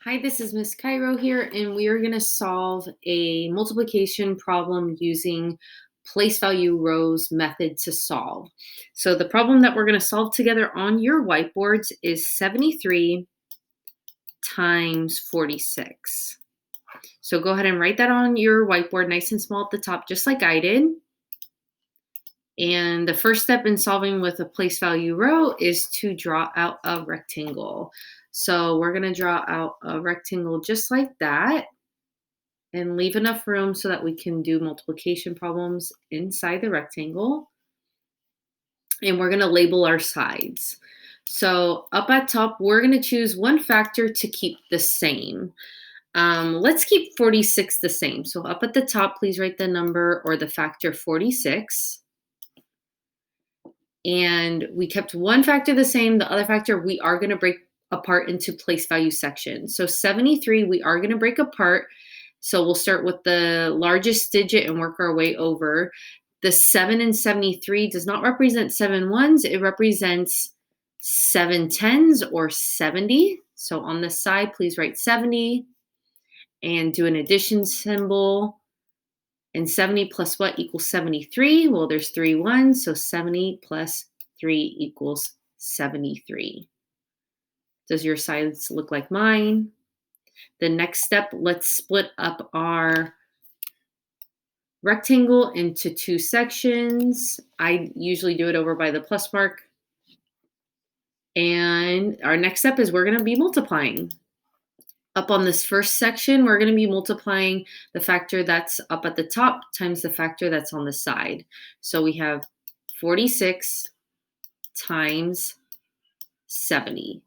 Hi, this is Miss Cairo here, and we are going to solve a multiplication problem using place value rows method to solve. So the problem that we're going to solve together on your whiteboards is 73 times 46. So go ahead and write that on your whiteboard nice and small at the top, just like I did. And the first step in solving with a place value row is to draw out a rectangle. So we're going to draw out a rectangle just like that and leave enough room so that we can do multiplication problems inside the rectangle. And we're going to label our sides. So up at top, we're going to choose one factor to keep the same. Let's keep 46 the same. So up at the top, please write the number or the factor 46. And we kept one factor the same. The other factor we are going to break apart into place value sections. So 73 we are going to break apart. So we'll start with the largest digit and work our way over. The 7 in 73 does not represent 7 ones. It represents 7 tens or 70. So on the side, please write 70 and do an addition symbol. And 70 plus what equals 73? Well, there's 3 ones, so 70 plus 3 equals 73. Does your sides look like mine? The next step, let's split up our rectangle into two sections. I usually do it over by the plus mark. And our next step is we're going to be multiplying. Up on this first section, we're going to be multiplying the factor that's up at the top times the factor that's on the side. So we have 46 times 70.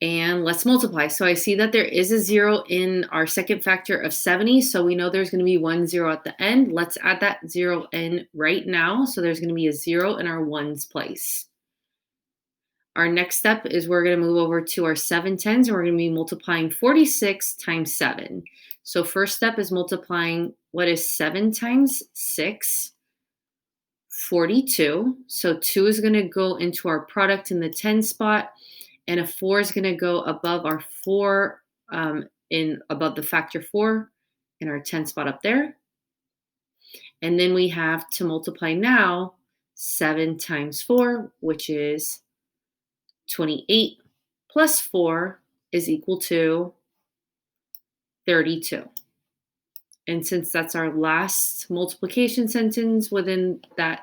And let's multiply. So I see that there is a 0 in our second factor of 70. So we know there's going to be 1 0 at the end. Let's add that 0 in right now. So there's going to be a 0 in our ones place. Our next step is we're going to move over to our 7 tens, and we're going to be multiplying 46 times 7. So first step is multiplying what is 7 times 6? 42. So 2 is going to go into our product in the 10 spot, and a 4 is going to go above our 4 above the factor 4 in our 10 spot up there. And then we have to multiply now 7 times 4, which is 28, plus 4 is equal to 32. And since that's our last multiplication sentence within that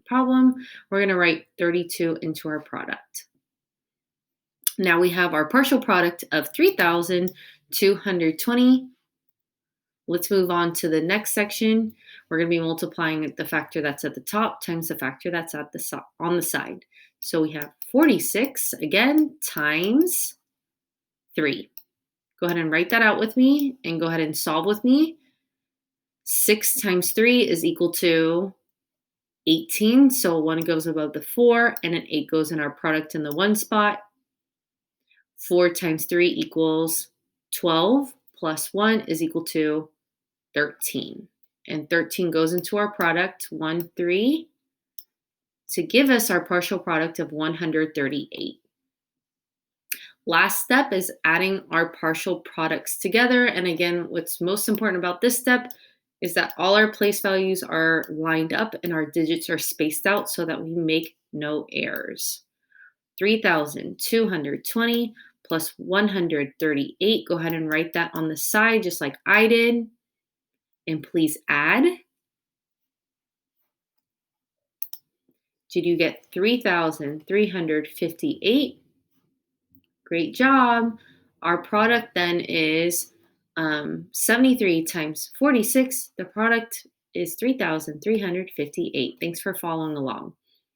problem, we're going to write 32 into our product. Now we have our partial product of 3,220. Let's move on to the next section. We're going to be multiplying the factor that's at the top times the factor that's at on the side. So we have 46 again times 3. Go ahead and write that out with me and go ahead and solve with me. 6 times 3 is equal to 18. So 1 goes above the 4 and an 8 goes in our product in the 1 spot. 4 times 3 equals 12 plus 1 is equal to 13. And 13 goes into our product, 1, 3, to give us our partial product of 138. Last step is adding our partial products together. And again, what's most important about this step is that all our place values are lined up and our digits are spaced out so that we make no errors. 3,220 plus 138. Go ahead and write that on the side just like I did. And please add. Did you get 3,358? Great job. Our product then is 73 times 46. The product is 3,358. Thanks for following along.